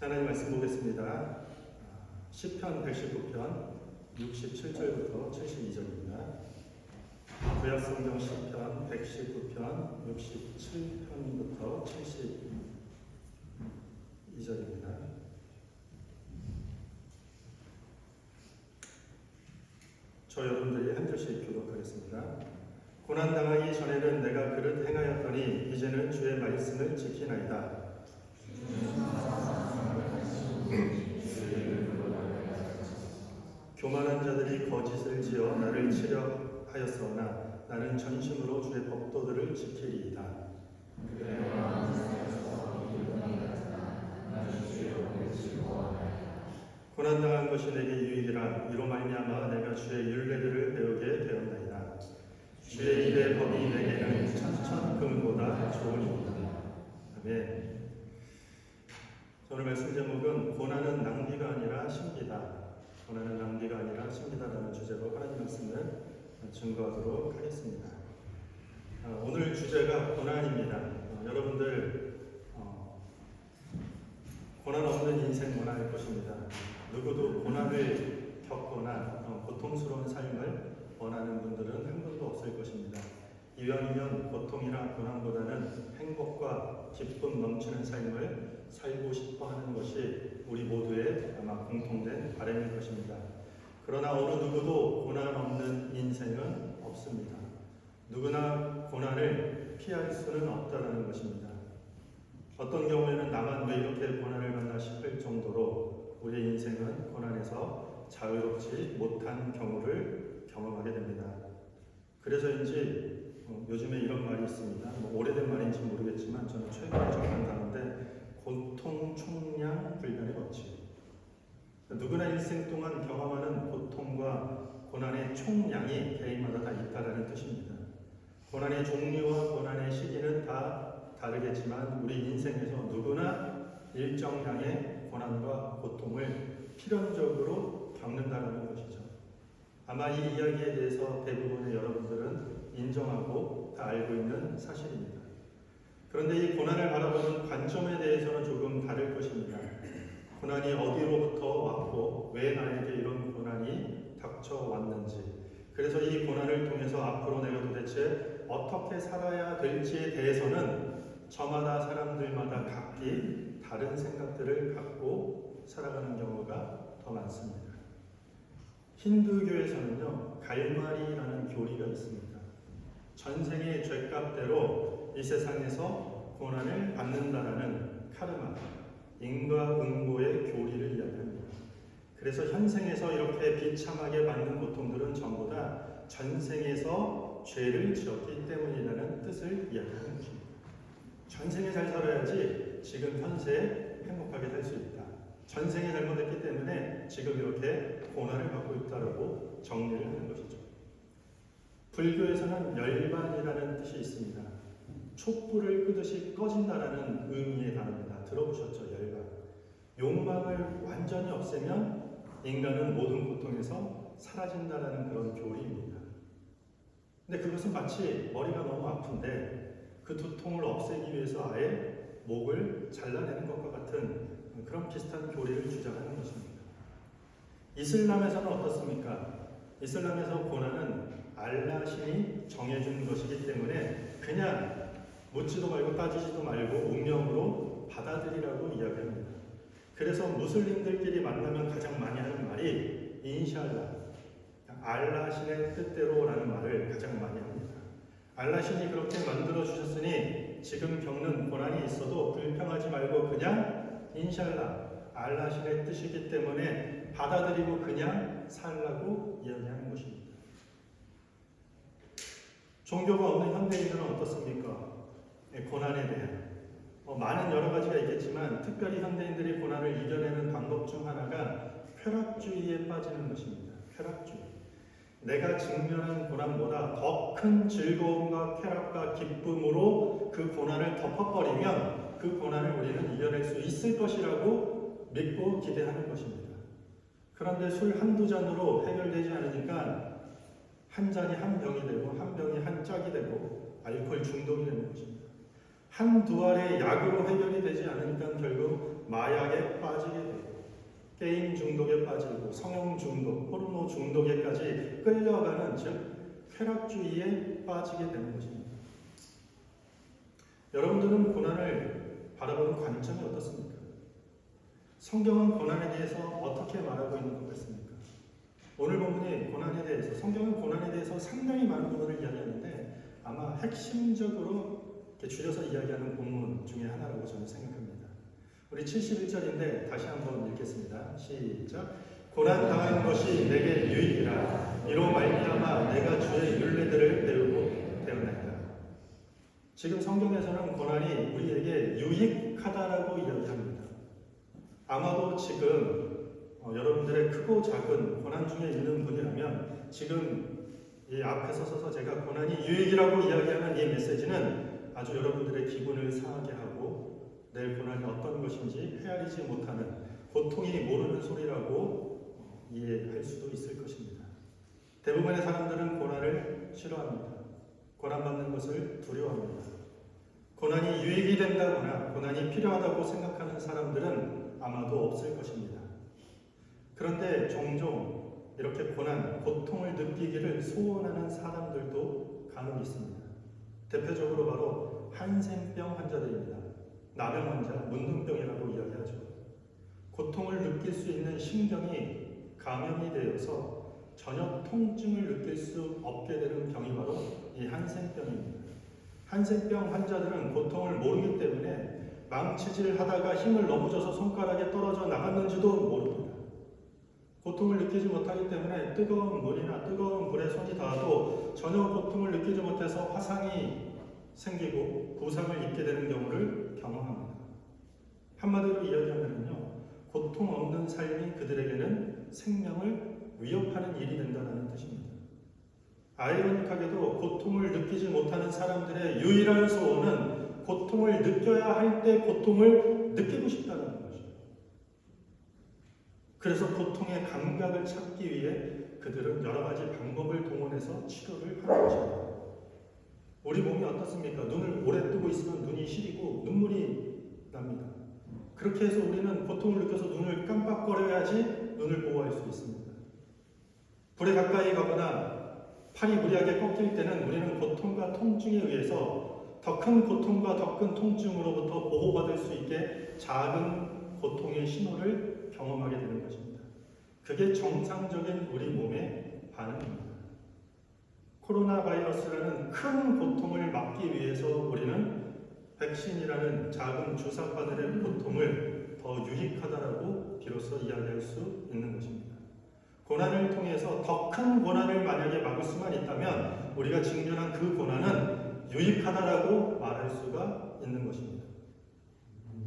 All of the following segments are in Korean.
하나님 말씀 보겠습니다. 시편 119편 67절부터 72절입니다. 구약성경 시편 119편 67편부터 72절입니다. 저 여러분들이 한 절씩 교독하겠습니다. 고난당하기 전에는 내가 그릇 행하였더니 이제는 주의 말씀을 지키나이다. 교만한 자들이 거짓을 지어 나를 치려 하였으나 나는 전심으로 주의 법도들을 지키리이다. 고난당한 것이 내게 유익이라. 이로 말미암아 내가 주의 율례들을 배우게 되었나이다. 주의 입의 법이 내게는 천천 금보다 좋으니이다. 아멘. 오늘 말씀 제목은 고난은 낭비가 아니라 신비다. 고난은 낭비가 아니라 신비다라는 주제로 하나님 말씀을 증거하도록 하겠습니다. 오늘 주제가 고난입니다. 여러분들 고난 없는 인생 원할 것입니다. 누구도 고난을 겪거나 고통스러운 삶을 원하는 분들은 한 분도 없을 것입니다. 이왕이면 고통이나 고난보다는 행복과 기쁨 넘치는 삶을 살고 싶어 하는 것이 우리 모두의 아마 공통된 바람일 것입니다. 그러나 어느 누구도 고난 없는 인생은 없습니다. 누구나 고난을 피할 수는 없다는 것입니다. 어떤 경우에는 나만 왜 이렇게 고난을 받나 싶을 정도로 우리의 인생은 고난에서 자유롭지 못한 경우를 경험하게 됩니다. 그래서인지 요즘에 이런 말이 있습니다. 오래된 말인지 모르겠지만 저는 최근에 접한 단어인데 고통 총량 불변의 법칙. 누구나 일생 동안 경험하는 고통과 고난의 총량이 개인마다 다 있다는 뜻입니다. 고난의 종류와 고난의 시기는 다 다르겠지만 우리 인생에서 누구나 일정량의 고난과 고통을 필연적으로 겪는다는 것이죠. 아마 이 이야기에 대해서 대부분의 여러분들은 인정하고 다 알고 있는 사실입니다. 그런데 이 고난을 바라보는 관점에 대해서는 조금 다를 것입니다. 고난이 어디로부터 왔고 왜 나에게 이런 고난이 닥쳐왔는지, 그래서 이 고난을 통해서 앞으로 내가 도대체 어떻게 살아야 될지에 대해서는 저마다 사람들마다 각기 다른 생각들을 갖고 살아가는 경우가 더 많습니다. 힌두교에서는요, 갈말이라는 교리가 있습니다. 전생의 죄값대로 이 세상에서 고난을 받는다라는 카르마, 인과응보의 교리를 이야기합니다. 그래서 현생에서 이렇게 비참하게 받는 고통들은 전부 다 전생에서 죄를 지었기 때문이라는 뜻을 이야기하는 것입니다. 전생에 잘 살아야지 지금 현세에 행복하게 살 수 있다. 전생에 잘못했기 때문에 지금 이렇게 고난을 받고 있다라고 정리를 하는 것이죠. 불교에서는 열반이라는 뜻이 있습니다. 촛불을 끄듯이 꺼진다라는 의미의 단어입니다. 들어보셨죠? 열반. 욕망을 완전히 없애면 인간은 모든 고통에서 사라진다라는 그런 교리입니다. 근데 그것은 마치 머리가 너무 아픈데 그 두통을 없애기 위해서 아예 목을 잘라내는 것과 같은 그런 비슷한 교리를 주장하는 것입니다. 이슬람에서는 어떻습니까? 이슬람에서 고난은 알라 신이 정해준 것이기 때문에 그냥 묻지도 말고 따지지도 말고 운명으로 받아들이라고 이야기합니다. 그래서 무슬림들끼리 만나면 가장 많이 하는 말이 인샬라, 알라 신의 뜻대로라는 말을 가장 많이 합니다. 알라 신이 그렇게 만들어 주셨으니 지금 겪는 고난이 있어도 불평하지 말고 그냥 인샬라, 알라 신의 뜻이기 때문에 받아들이고 그냥 살라고 이야기하는 것입니다. 종교가 없는 현대인들은 어떻습니까? 고난에 대한 많은 여러 가지가 있겠지만 특별히 현대인들이 고난을 이겨내는 방법 중 하나가 쾌락주의에 빠지는 것입니다. 쾌락주의. 내가 직면한 고난보다 더 큰 즐거움과 쾌락과 기쁨으로 그 고난을 덮어버리면 그 고난을 우리는 이겨낼 수 있을 것이라고 믿고 기대하는 것입니다. 그런데 술 한두 잔으로 해결되지 않으니까 한 잔이 한 병이 되고 한 병이 한 짝이 되고 알코올 중독이 되는 것입니다. 한두 알의 약으로 해결이 되지 않으니까 결국 마약에 빠지게 되고 게임 중독에 빠지고 성형 중독, 포르노 중독에까지 끌려가는 즉 쾌락주의에 빠지게 되는 것입니다. 여러분들은 고난을 바라보는 관점이 어떻습니까? 성경은 고난에 대해서 어떻게 말하고 있는 것 같습니까? 오늘 본문이 고난에 대해서, 성경은 고난에 대해서 상당히 많은 부분을 이야기하는데 아마 핵심적으로 줄여서 이야기하는 본문 중에 하나라고 저는 생각합니다. 우리 71절인데 다시 한번 읽겠습니다. 시작. 고난 당한 것이 내게 유익이라 이로 말미암아 내가 주의 율례들을 배우고 배우나이다. 지금 성경에서는 고난이 우리에게 유익하다라고 이야기합니다. 아마도 지금 여러분들의 크고 작은 고난 중에 있는 분이라면 지금 이 앞에서 서서 제가 고난이 유익이라고 이야기하는 이 메시지는 아주 여러분들의 기분을 상하게 하고 내일 고난이 어떤 것인지 헤아리지 못하는 고통이 모르는 소리라고 이해할 수도 있을 것입니다. 대부분의 사람들은 고난을 싫어합니다. 고난받는 것을 두려워합니다. 고난이 유익이 된다거나 고난이 필요하다고 생각하는 사람들은 아마도 없을 것입니다. 그런데 종종 이렇게 고난, 고통을 느끼기를 소원하는 사람들도 간혹 있습니다. 대표적으로 바로 한센병 환자들입니다. 나병 환자, 문둥병이라고 이야기하죠. 고통을 느낄 수 있는 신경이 감염이 되어서 전혀 통증을 느낄 수 없게 되는 병이 바로 이 한센병입니다. 한센병 환자들은 고통을 모르기 때문에 망치질 하다가 힘을 너무 줘서 손가락에 떨어져 나갔는지도 모릅니다. 고통을 느끼지 못하기 때문에 뜨거운 물이나 뜨거운 물에 손이 닿아도 전혀 고통을 느끼지 못해서 화상이 생기고 부상을 입게 되는 경우를 경험합니다. 한마디로 이야기하면요, 고통 없는 삶이 그들에게는 생명을 위협하는 일이 된다는 뜻입니다. 아이러니하게도 고통을 느끼지 못하는 사람들의 유일한 소원은 고통을 느껴야 할 때 고통을 느끼고 싶다는 것이죠. 그래서 고통의 감각을 찾기 위해 그들은 여러 가지 방법을 동원해서 치료를 하는 것입니다. 우리 몸이 어떻습니까? 눈을 오래 뜨고 있으면 눈이 시리고 눈물이 납니다. 그렇게 해서 우리는 고통을 느껴서 눈을 깜빡거려야지 눈을 보호할 수 있습니다. 불에 가까이 가거나 팔이 무리하게 꺾일 때는 우리는 고통과 통증에 의해서 더 큰 고통과 더 큰 통증으로부터 보호받을 수 있게 작은 고통의 신호를 경험하게 되는 것입니다. 그게 정상적인 우리 몸의 반응입니다. 코로나 바이러스라는 큰 고통을 막기 위해서 우리는 백신이라는 작은 주사바늘의 고통을 더 유익하다라고 비로소 이야기할 수 있는 것입니다. 고난을 통해서 더 큰 고난을 만약에 막을 수만 있다면 우리가 직면한 그 고난은 유익하다라고 말할 수가 있는 것입니다.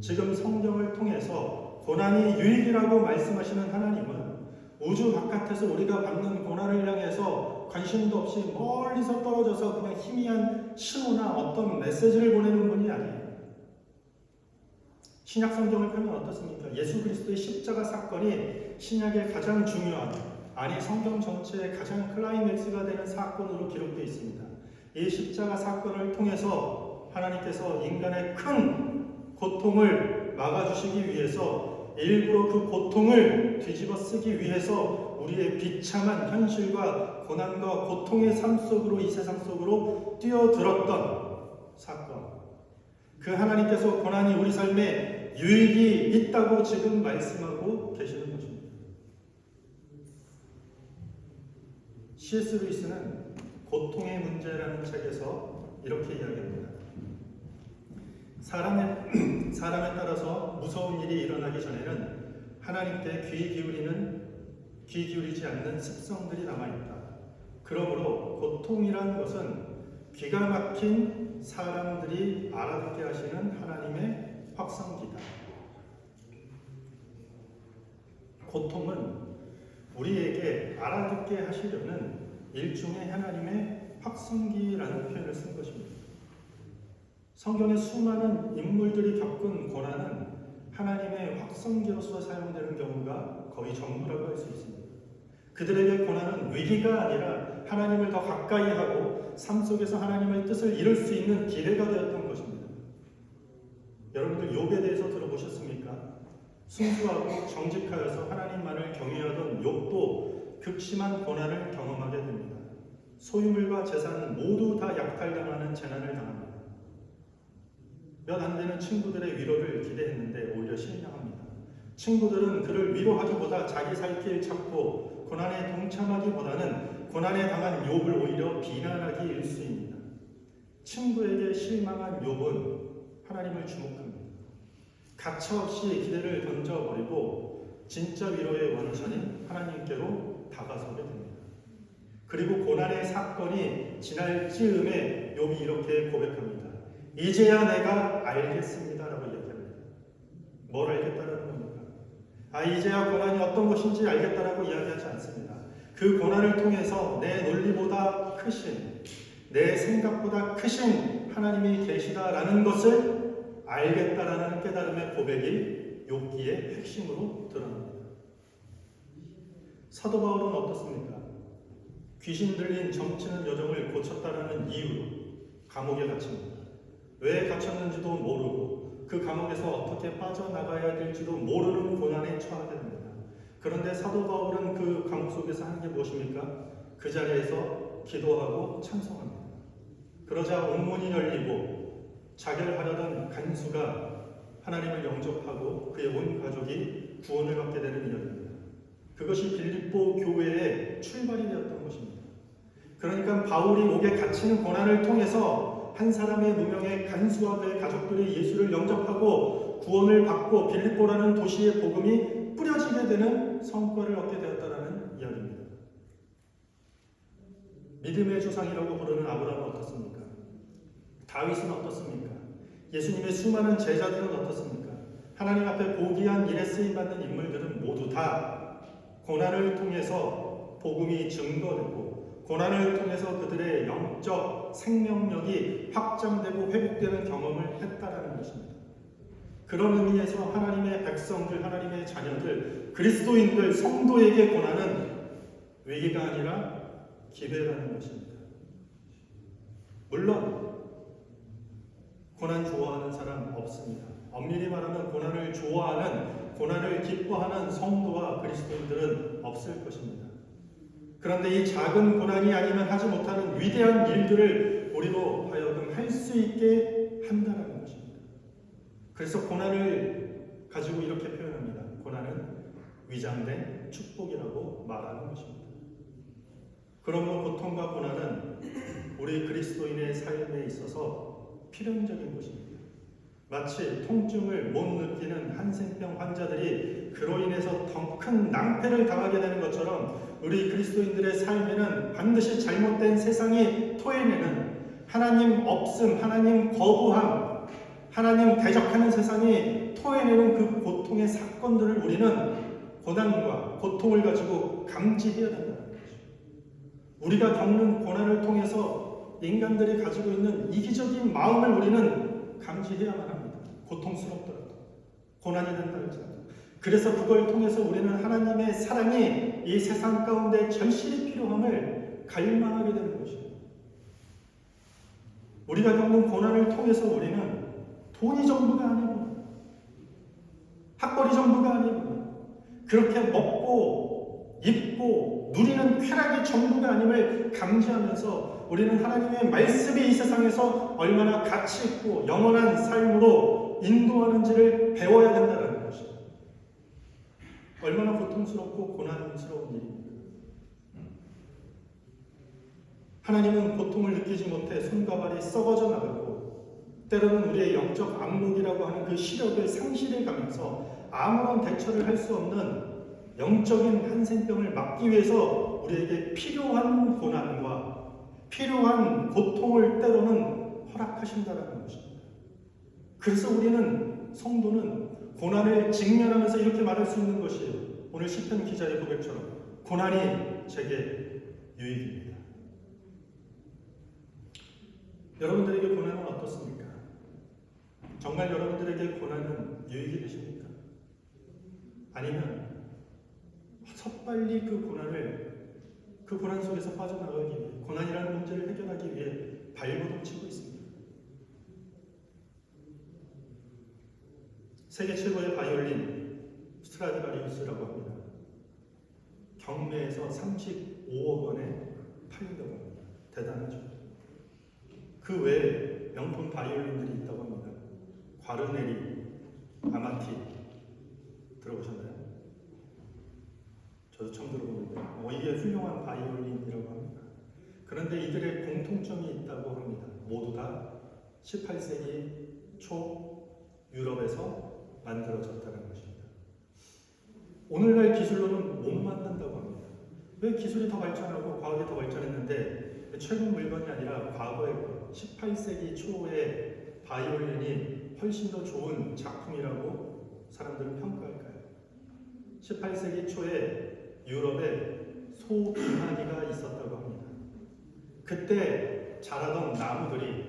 지금 성경을 통해서 고난이 유익이라고 말씀하시는 하나님은 우주 바깥에서 우리가 받는 고난을 향해서 관심도 없이 멀리서 떨어져서 그냥 희미한 신호나 어떤 메시지를 보내는 분이 아니에요. 신약 성경을 펴면 어떻습니까? 예수 그리스도의 십자가 사건이 신약의 가장 중요한, 아니 성경 전체의 가장 클라이맥스가 되는 사건으로 기록되어 있습니다. 이 십자가 사건을 통해서 하나님께서 인간의 큰 고통을 막아주시기 위해서 일부러 그 고통을 뒤집어 쓰기 위해서 우리의 비참한 현실과 고난과 고통의 삶 속으로, 이 세상 속으로 뛰어들었던 사건. 그 하나님께서 고난이 우리 삶에 유익이 있다고 지금 말씀하고 계시는 것입니다. C.S. 루이스는 고통의 문제라는 책에서 이렇게 이야기합니다. 사람에 따라서 무서운 일이 일어나기 전에는 하나님께 귀 기울이지 않는 습성들이 남아있다. 그러므로 고통이란 것은 기가 막힌 사람들이 알아듣게 하시는 하나님의 확성기다. 고통은 우리에게 알아듣게 하시려는 일종의 하나님의 확성기라는 표현을 쓴 것입니다. 성경의 수많은 인물들이 겪은 고난은 하나님의 확성기로서 사용되는 경우가 거의 전부라고 할 수 있습니다. 그들에게 고난은 위기가 아니라 하나님을 더 가까이 하고 삶 속에서 하나님의 뜻을 이룰 수 있는 기회가 되었던 것입니다. 욥에 대해서 들어보셨습니까? 순수하고 정직하여서 하나님만을 경외하던 욥도 극심한 고난을 경험하게 됩니다. 소유물과 재산 모두 다 약탈당하는 재난을 당합니다. 몇 안 되는 친구들의 위로를 기대했는데 오히려 실망합니다. 친구들은 그를 위로하기보다 자기 살 길 찾고 고난에 동참하기보다는 고난에 당한 욥을 오히려 비난하기 일쑤입니다. 친구에게 실망한 욥은 하나님을 주목합니다. 가차없이 기대를 던져버리고 진짜 위로의 원천인 하나님께로 다가서게 됩니다. 그리고 고난의 사건이 지날 즈음에 욥이 이렇게 고백합니다. 이제야 내가 알겠습니다 라고 이야기합니다. 뭘 알겠다라는 겁니까? 이제야 고난이 어떤 것인지 알겠다라고 이야기하지 않습니다. 그 고난을 통해서 내 논리보다 크신, 내 생각보다 크신 하나님이 계시다라는 것을 알겠다라는 깨달음의 고백이 욥기의 핵심으로 드러납니다. 사도 바울은 어떻습니까? 귀신 들린 점치는 여정을 고쳤다라는 이유로 감옥에 갇힙니다. 왜 갇혔는지도 모르고 그 감옥에서 어떻게 빠져나가야 될지도 모르는 고난에 처하게 됩니다. 그런데 사도 바울은 그 감옥 속에서 하는 게 무엇입니까? 그 자리에서 기도하고 찬송합니다. 그러자 옥문이 열리고 자결하려던 간수가 하나님을 영접하고 그의 온 가족이 구원을 받게 되는 이야기입니다. 그것이 빌립보 교회의 출발이 되었던 것입니다. 그러니까 바울이 옥에 갇히는 고난을 통해서 한 사람의 무명의 간수와 그의 가족들이 예수를 영접하고 구원을 받고 빌립보라는 도시의 복음이 뿌려지게 되는 성과를 얻게 되었다는 이야기입니다. 믿음의 조상이라고 부르는 아브라함은 어떻습니까? 다윗은 어떻습니까? 예수님의 수많은 제자들은 어떻습니까? 하나님 앞에 고귀한 일에 쓰임받는 인물들은 모두 다 고난을 통해서 복음이 증거되고 고난을 통해서 그들의 영적 생명력이 확장되고 회복되는 경험을 했다라는 것입니다. 그런 의미에서 하나님의 백성들, 하나님의 자녀들, 그리스도인들, 성도에게 고난은 위기가 아니라 기회라는 것입니다. 물론 고난 좋아하는 사람 없습니다. 엄밀히 말하면 고난을 좋아하는, 고난을 기뻐하는 성도와 그리스도인들은 없을 것입니다. 그런데 이 작은 고난이 아니면 하지 못하는 위대한 일들을 우리로 하여금 할 수 있게 한다는 것입니다. 그래서 고난을 가지고 이렇게 표현합니다. 고난은 위장된 축복이라고 말하는 것입니다. 그러므로 고통과 고난은 우리 그리스도인의 삶에 있어서 필연적인 것입니다. 마치 통증을 못 느끼는 한센병 환자들이 그로 인해서 더 큰 낭패를 당하게 되는 것처럼 우리 그리스도인들의 삶에는 반드시 잘못된 세상이 토해내는 하나님 없음, 하나님 거부함, 하나님 대적하는 세상이 토해내는 그 고통의 사건들을 우리는 고난과 고통을 가지고 감지해야 된다는 거죠. 우리가 겪는 고난을 통해서 인간들이 가지고 있는 이기적인 마음을 우리는 감지해야만 합니다. 고통스럽더라도, 고난이 된다 할지라도. 그래서 그걸 통해서 우리는 하나님의 사랑이 이 세상 가운데 절실히 필요함을 갈망하게 되는 것입니다. 우리가 겪는 고난을 통해서 우리는 돈이 전부가 아니고, 학벌이 전부가 아니고, 그렇게 먹고 입고 누리는 쾌락이 전부가 아님을 감지하면서 우리는 하나님의 말씀이 이 세상에서 얼마나 가치 있고 영원한 삶으로 인도하는지를 배워야 된다는 것입니다. 얼마나 고통스럽고 고난스러운 일입니까? 하나님은 고통을 느끼지 못해 손과 발이 썩어져 나가고 때로는 우리의 영적 안목이라고 하는 그 시력을 상실해 가면서 아무런 대처를 할 수 없는 영적인 한센병을 막기 위해서 우리에게 필요한 고난과 필요한 고통을 때로는 허락하신다는 것입니다. 그래서 우리는 성도는 고난을 직면하면서 이렇게 말할 수 있는 것이에요. 오늘 시편 기자의 고백처럼 고난이 제게 유익입니다. 여러분들에게 고난은 어떻습니까? 정말 여러분들에게 고난은 유익이 되십니까? 아니면 섣빨리 그 고난 속에서 빠져나가기 위해, 고난이라는 문제를 해결하기 위해 발버둥 치고 있습니다. 세계 최고의 바이올린 스트라디바리우스라고 합니다. 경매에서 35억 원에 팔린다고 합니다. 대단하죠. 그 외에 명품 바이올린들이 있다고 합니다. 과르네리, 아마티 들어보셨나요? 저도 처음 들어보는데 이게 훌륭한 바이올린이라고 합니다. 그런데 이들의 공통점이 있다고 합니다. 모두 다 18세기 초 유럽에서 만들어졌다는 것입니다. 오늘날 기술로는 못 만든다고 합니다. 왜 기술이 더 발전하고 과학이 더 발전했는데 최근 물건이 아니라 과거의 것, 18세기 초의 바이올린이 훨씬 더 좋은 작품이라고 사람들은 평가할까요? 18세기 초에 유럽에 소비마니가 있었다고 합니다. 그때 자라던 나무들이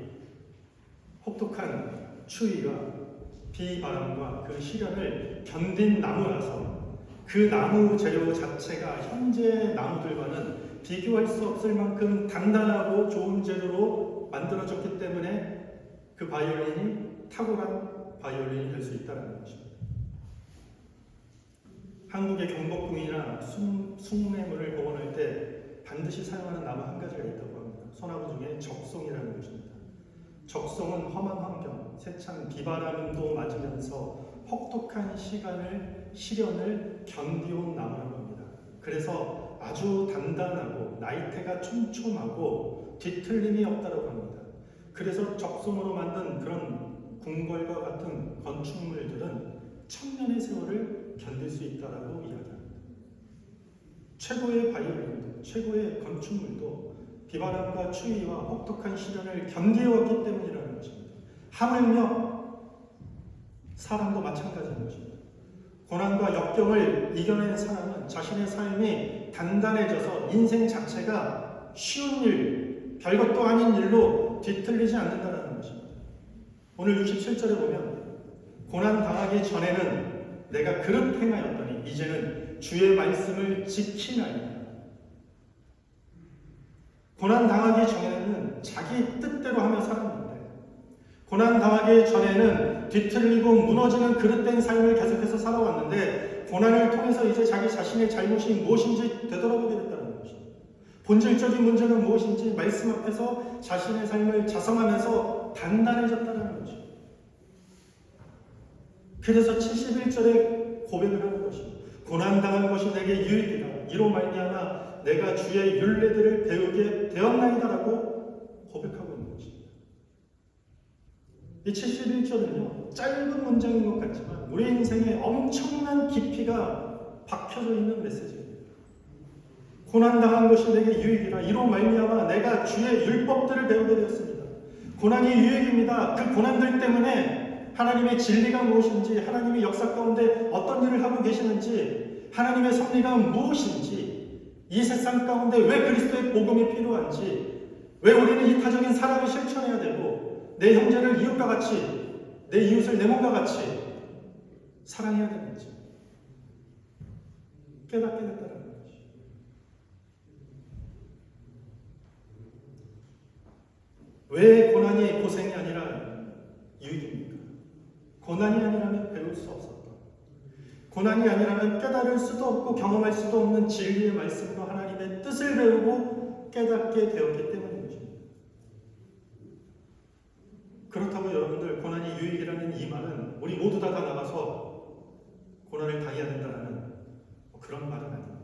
혹독한 추위가 비바람과 그 시련을 견딘 나무라서 그 나무 재료 자체가 현재 나무들과는 비교할 수 없을 만큼 단단하고 좋은 재료로 만들어졌기 때문에 그 바이올린이 탁월한 바이올린이 될 수 있다는 것입니다. 한국의 경복궁이나 숭례문을 복원할 때 반드시 사용하는 나무 한 가지가 있다고 합니다. 소나무 중에 적송이라는 것입니다. 적송은 험한 환경, 세찬 비바람도 맞으면서 혹독한 시련을 견디온 나무라고 합니다. 그래서 아주 단단하고 나이테가 촘촘하고 뒤틀림이 없다고 합니다. 그래서 적송으로 만든 그런 궁궐과 같은 건축물들은 천년의 세월을 견딜 수 있다고 이야기합니다. 최고의 바이올린도, 최고의 건축물도 비바람과 추위와 혹독한 시련을 견디어왔기 때문이라는 것입니다. 하물며 사람도 마찬가지인 것입니다. 고난과 역경을 이겨낸 사람은 자신의 삶이 단단해져서 인생 자체가 쉬운 일, 별것도 아닌 일로 뒤틀리지 않는다는 것입니다. 오늘 67절에 보면 고난 당하기 전에는 내가 그릇 행하였더니 이제는 주의 말씀을 지키나이다. 고난 당하기 전에는 자기 뜻대로 하며 살았는데 고난 당하기 전에는 뒤틀리고 무너지는 그릇된 삶을 계속해서 살아왔는데 고난을 통해서 이제 자기 자신의 잘못이 무엇인지 되돌아보게 됐다는 것입니다. 본질적인 문제는 무엇인지 말씀 앞에서 자신의 삶을 자성하면서 단단해졌다는 것입니다. 그래서 71절에 고백을 하는 것입니다. 고난당한 것이 내게 유익이다. 이로 말미암아 내가 주의 율례들을 배우게 되었나이다라고 고백하고 있는 것입니다. 이 71절은요, 짧은 문장인 것 같지만 우리 인생에 엄청난 깊이가 박혀져 있는 메시지입니다. 고난당한 것이 내게 유익이라. 이로 말미암아 내가 주의 율법들을 배우게 되었습니다. 고난이 유익입니다. 그 고난들 때문에 하나님의 진리가 무엇인지, 하나님의 역사 가운데 어떤 일을 하고 계시는지, 하나님의 섭리가 무엇인지, 이 세상 가운데 왜 그리스도의 복음이 필요한지, 왜 우리는 이타적인 사랑을 실천해야 되고 내 형제를 이웃과 같이, 내 이웃을 내 몸과 같이 사랑해야 되는지 깨닫게 됐다는 것이죠. 왜 고난이 고생이 아니라 유익입니까? 고난이 아니라면 배울 수 없었다. 고난이 아니라면 깨달을 수도 없고 경험할 수도 없는 진리의 말씀과 하나님의 뜻을 배우고 깨닫게 되었기 때문인 것입니다. 그렇다고 여러분들 고난이 유익이라는 이 말은 우리 모두 다 나가서 고난을 당해야 된다는 그런 말은 아닙니다.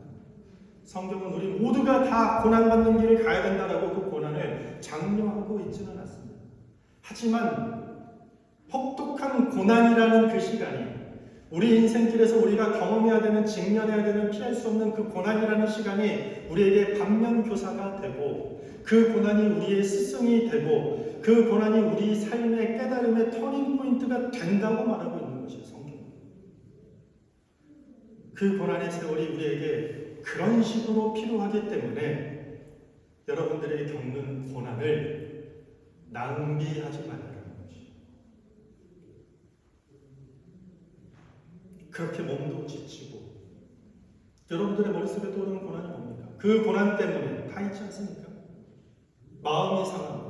성경은 우리 모두가 다 고난받는 길을 가야 된다라고 그 고난을 장려하고 있지는 않습니다. 하지만 혹독한 고난이라는 그 시간이 우리 인생길에서 우리가 경험해야 되는, 직면해야 되는, 피할 수 없는 그 고난이라는 시간이 우리에게 반면교사가 되고 그 고난이 우리의 스승이 되고 그 고난이 우리 삶의 깨달음의 터닝포인트가 된다고 말하고 있는 것이에요. 성경은. 그 고난의 세월이 우리에게 그런 식으로 필요하기 때문에 여러분들에게 겪는 고난을 낭비하지 말라는 것이에요. 그렇게 몸도 지치고 여러분들의 머릿속에 떠오르는 고난이 뭡니까? 그 고난 때문에 다 있지 않습니까? 마음이 상하고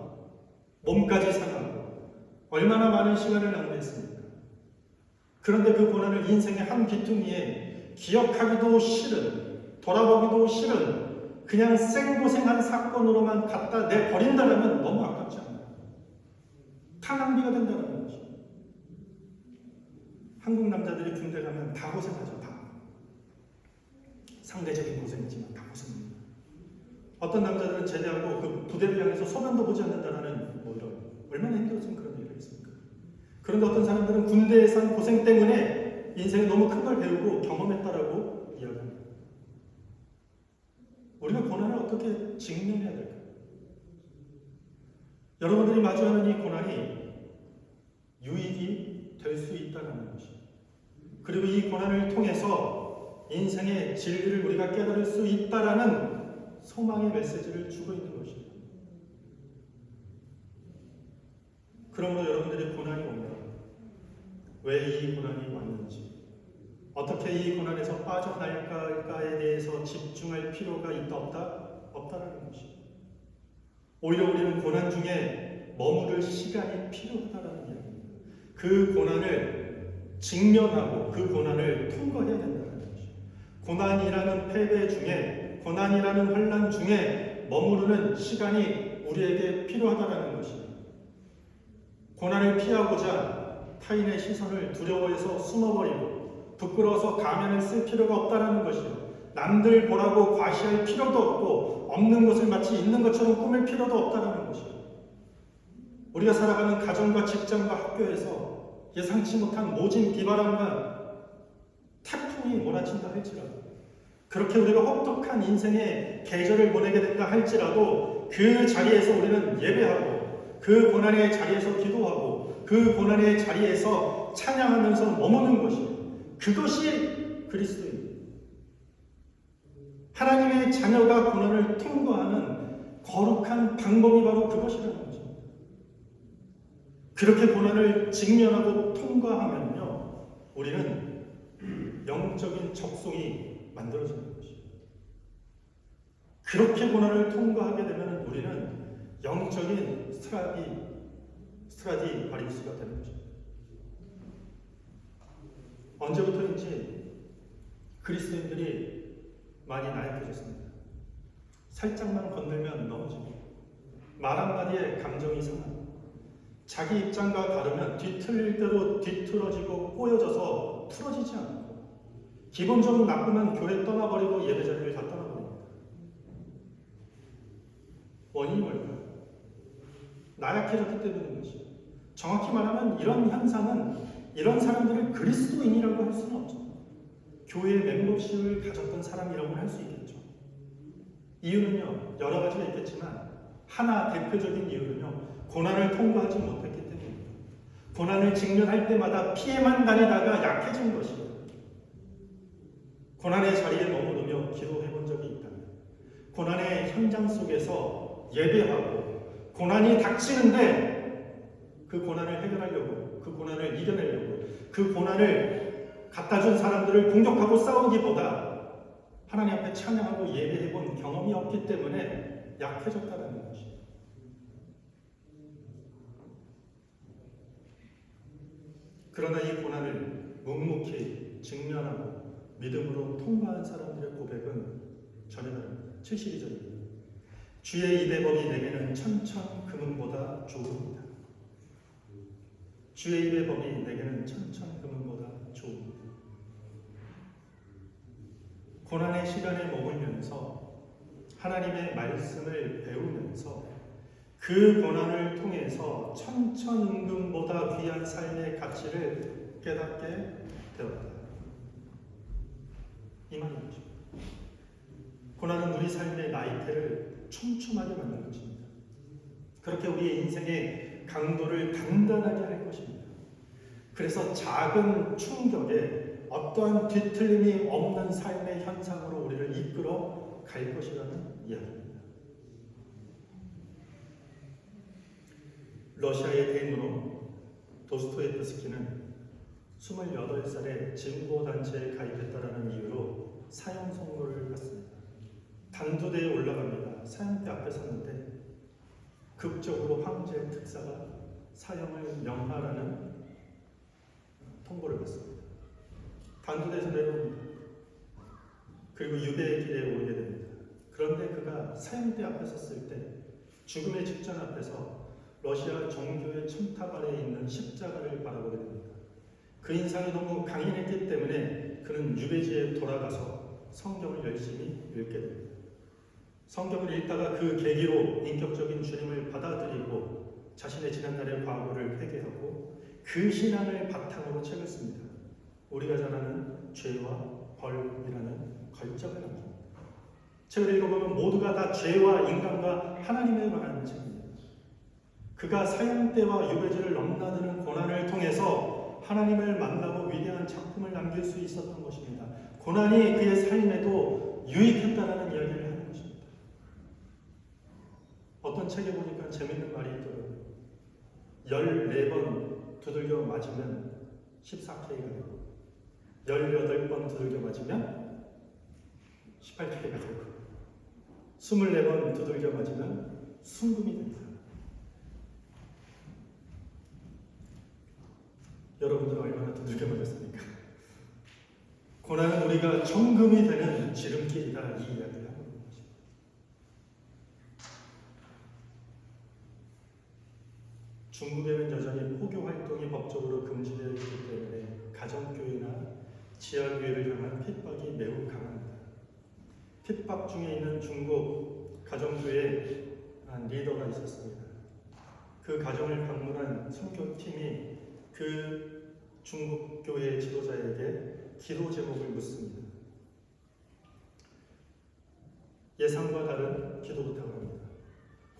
몸까지 상하고 얼마나 많은 시간을 낭비했습니까? 그런데 그 고난을 인생의 한 귀퉁이에 기억하기도 싫은, 돌아보기도 싫은 그냥 생고생한 사건으로만 갖다 내버린다면 너무 아깝지 않나요? 다 낭비가 된다는 것이. 한국 남자들이 군대 가면 다 고생하죠. 다. 상대적인 고생이지만 다 고생합니다. 어떤 남자들은 제대하고 그 부대를 향해서 소변도 보지 않는다는 뭐 이런, 얼마나 힘들었으면 그런 얘기를 했습니까? 그런데 어떤 사람들은 군대에서 한 고생 때문에 인생에 너무 큰 걸 배우고 경험했다라고 이야기합니다. 우리가 고난을 어떻게 직면해야 될까요? 여러분들이 마주하는 이 고난이 유익이 될 수 있다는 것이, 그리고 이 고난을 통해서 인생의 진리를 우리가 깨달을 수 있다라는 소망의 메시지를 주고 있는 것입니다. 그러므로 여러분들이 고난이 오면 왜 이 고난이 왔는지, 어떻게 이 고난에서 빠져나갈까에 대해서 집중할 필요가 있다 없다라는 것입니다. 오히려 우리는 고난 중에 머무를 시간이 필요하다라는 이야기입니다. 그 고난을 직면하고 그 고난을 통과해야 된다는 것입니다. 고난이라는 패배 중에, 고난이라는 환난 중에 머무르는 시간이 우리에게 필요하다는 것입니다. 고난을 피하고자 타인의 시선을 두려워해서 숨어버리고 부끄러워서 가면을 쓸 필요가 없다는 것이요. 남들 보라고 과시할 필요도 없고 없는 것을 마치 있는 것처럼 꾸밀 필요도 없다는 것이요. 우리가 살아가는 가정과 직장과 학교에서 예상치 못한 모진 비바람과 태풍이 몰아친다 할지라도, 그렇게 우리가 혹독한 인생의 계절을 보내게 된다 할지라도 그 자리에서 우리는 예배하고 그 고난의 자리에서 기도하고 그 고난의 자리에서 찬양하면서 머무는 것이, 그것이 그리스도입니다. 하나님의 자녀가 고난을 통과하는 거룩한 방법이 바로 그것이라는 것입니다. 그렇게 고난을 직면하고 통과하면요, 우리는 영적인 적성이 만들어지는 것입니다. 그렇게 고난을 통과하게 되면 우리는 영적인 스트라디바리우스가 되는 것입니다. 언제부터인지 그리스도인들이 많이 나약해졌습니다. 살짝만 건들면 넘어지고, 말 한마디에 감정이 상하고, 자기 입장과 다르면 뒤틀릴 대로 뒤틀어지고 꼬여져서 풀어지지 않고, 기본적으로 나쁘면 교회 떠나버리고 예배 자리를 다 떠나버립니다. 원인이 뭘까요? 나약해졌기 때문인 것이죠. 정확히 말하면 이런 현상은, 이런 사람들을 그리스도인이라고 할 수는 없죠. 교회의 멤버십을 가졌던 사람이라고 할 수 있겠죠. 이유는요, 여러 가지가 있겠지만 하나 대표적인 이유는요, 고난을 통과하지 못했기 때문입니다. 고난을 직면할 때마다 피해만 다니다가 약해진 것이에요. 고난의 자리에 머무르며 기도해 본 적이 있다면, 고난의 현장 속에서 예배하고 고난이 닥치는데 그 고난을 해결하려고, 그 고난을 이겨내려고, 그 고난을 갖다 준 사람들을 공격하고 싸우기보다 하나님 앞에 찬양하고 예배해본 경험이 없기 때문에 약해졌다는 것이죠. 그러나 이 고난을 묵묵히 직면하고 믿음으로 통과한 사람들의 고백은 전혀 다릅니다. 72절입니다. 주의 입의 법이 내게는 천천 금은보다 좋습니다. 주의 입의 법이 내게는 천천 금은보다 좋습니다. 고난의 시간에 머물면서 하나님의 말씀을 배우면서 그 고난을 통해서 천천금보다 귀한 삶의 가치를 깨닫게 되었다. 이 말입니다. 고난은 우리 삶의 나이테를 촘촘하게 만들 것입니다. 그렇게 우리의 인생의 강도를 단단하게 할 것입니다. 그래서 작은 충격에 어떠한 뒤틀림이 없는 삶의 현상으로 우리를 이끌어 갈 것이라는 이야기입니다. 러시아의 대문호 도스토옙스키는 28살에 진보단체에 가입했다라는 이유로 사형 선고를 받습니다. 단두대에 올라갑니다. 사형대 앞에 섰는데 극적으로 황제 특사가 사형을 명하라는 통보를 받습니다. 단두대에서 내려옵니다. 그리고 유대의 길에 오르게 됩니다. 그런데 그가 사형대 앞에 섰을 때 죽음의 직전 앞에서 러시아 정교의 첨탑 아래에 있는 십자가를 바라보게 됩니다. 그 인상이 너무 강인했기 때문에 그는 유배지에 돌아가서 성경을 열심히 읽게 됩니다. 성경을 읽다가 그 계기로 인격적인 주님을 받아들이고 자신의 지난날의 과거를 회개하고 그 신앙을 바탕으로 책을 씁니다. 우리가 잘 아는 죄와 벌이라는 걸작을 남깁니다. 책을 읽어보면 모두가 다 죄와 인간과 하나님에 관한 책입니다. 그가 사형대와 유배지를 넘나드는 고난을 통해서 하나님을 만나고 위대한 작품을 남길 수 있었던 것입니다. 고난이 그의 삶에도 유익했다라는 이야기를 하는 것입니다. 어떤 책에 보니까 재밌는 말이 있더라고요. 14번 두들겨 맞으면 14K가 되고 18번 두들겨 맞으면 18K가 되고 24번 두들겨 맞으면 순금이 됩니다. 여러분들은 얼마나 두들겨 맞았습니까? 고난은 우리가 정금이 되는 지름길이다, 이 이야기를 하고 있는 것입니다. 중국에는 여전히 포교 활동이 법적으로 금지되어 있기 때문에 가정교회나 지하교회를 향한 핍박이 매우 강합니다. 핍박 중에 있는 중국 가정교회 리더가 있었습니다. 그 가정을 방문한 선교팀이 그 중국 교회 지도자에게 기도 제목을 묻습니다. 예상과 다른 기도 부탁을 합니다.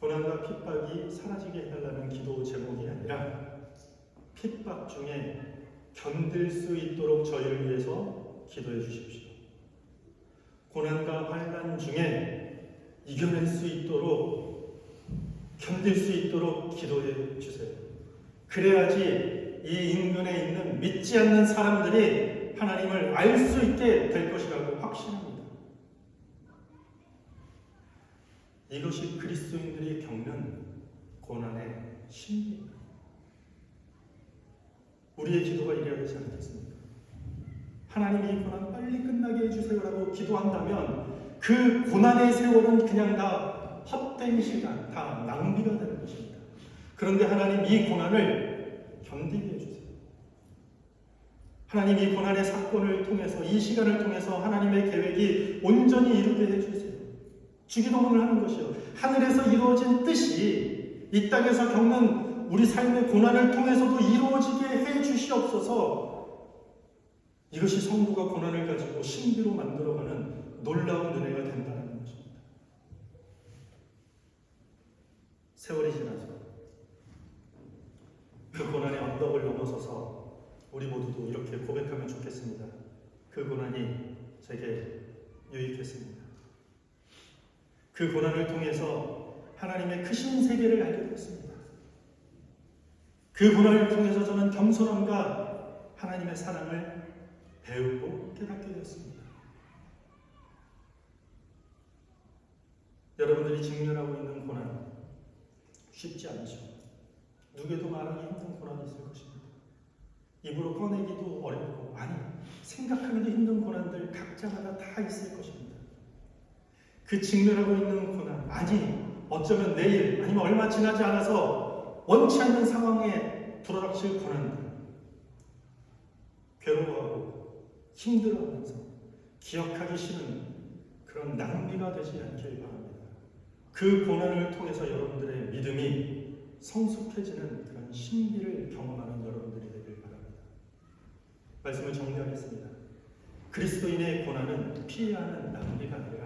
고난과 핍박이 사라지게 해달라는 기도 제목이 아니라 핍박 중에 견딜 수 있도록 저희를 위해서 기도해 주십시오. 고난과 환난 중에 이겨낼 수 있도록 견딜 수 있도록 기도해 주세요. 그래야지 이 인근에 있는 믿지 않는 사람들이 하나님을 알 수 있게 될 것이라고 확신합니다. 이것이 그리스도인들이 겪는 고난의 신비입니다. 우리의 기도가 이래야 되지 않겠습니까? 하나님이 이 고난 빨리 끝나게 해주세요라고 기도한다면 그 고난의 세월은 그냥 다 헛된 시간, 다 낭비가 되는 것입니다. 그런데 하나님 이 고난을 견디게 해주세요. 하나님 이 고난의 사건을 통해서, 이 시간을 통해서 하나님의 계획이 온전히 이루게 해주세요. 주기도문을 하는 것이요. 하늘에서 이루어진 뜻이 이 땅에서 겪는 우리 삶의 고난을 통해서도 이루어지게 해 주시옵소서. 이것이 성도가 고난을 가지고 신비로 만들어가는 놀라운 은혜가 된다는 것입니다. 세월이 지나서 그 고난의 언덕을 넘어서서 우리 모두도 이렇게 고백하면 좋겠습니다. 그 고난이 제게 유익했습니다. 그 고난을 통해서 하나님의 크신 세계를 알게 되었습니다. 그 고난을 통해서 저는 겸손함과 하나님의 사랑을 배우고 깨닫게 되었습니다. 여러분들이 직면하고 있는 고난 쉽지 않죠. 누구에도 말하기 힘든 고난이 있을 것입니다. 입으로 꺼내기도 어렵고, 아니, 생각하기도 힘든 고난들 각자마다 다 있을 것입니다. 그 직면하고 있는 고난, 아니, 어쩌면 내일, 아니면 얼마 지나지 않아서 원치 않는 상황에 들어닥칠 고난들, 괴로워하고 힘들어하면서 기억하기 싫은 그런 낭비가 되지 않길 바랍니다. 그 고난을 통해서 여러분들의 믿음이 성숙해지는 그런 신비를 경험하는 여러분들이 되길 바랍니다. 말씀을 정리하겠습니다. 그리스도인의 고난은 피해야 하는 낭비가 아니라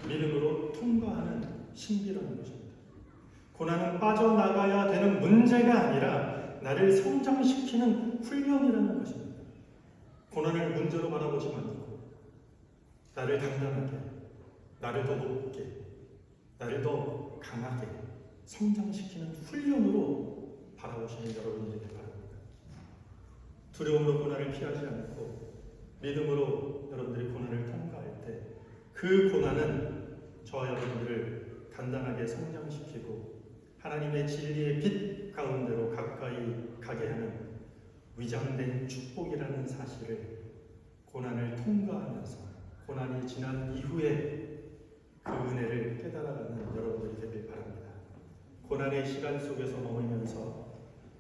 믿음으로 통과하는 신비라는 것입니다. 고난은 빠져나가야 되는 문제가 아니라 나를 성장시키는 훈련이라는 것입니다. 고난을 문제로 바라보지 말고 나를 단단하게, 나를 더 높게, 나를 더 강하게 성장시키는 훈련으로 바라보시는 여러분이 되길 바랍니다. 두려움으로 고난을 피하지 않고 믿음으로 여러분들이 고난을 통과할 때 그 고난은 저와 여러분들을 단단하게 성장시키고 하나님의 진리의 빛 가운데로 가까이 가게 하는 위장된 축복이라는 사실을 고난을 통과하면서 고난이 지난 이후에 그 은혜를 깨달아가는 여러분들이 되길 바랍니다. 고난의 시간 속에서 머물면서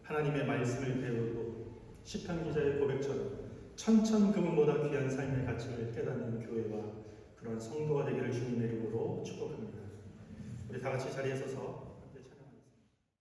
하나님의 말씀을 배우고 시편 기자의 고백처럼 천천금보다 귀한 삶의 가치를 깨닫는 교회와 그런 성도가 되기를 주님의 이름으로 축복합니다. 우리 다 같이 자리에 서서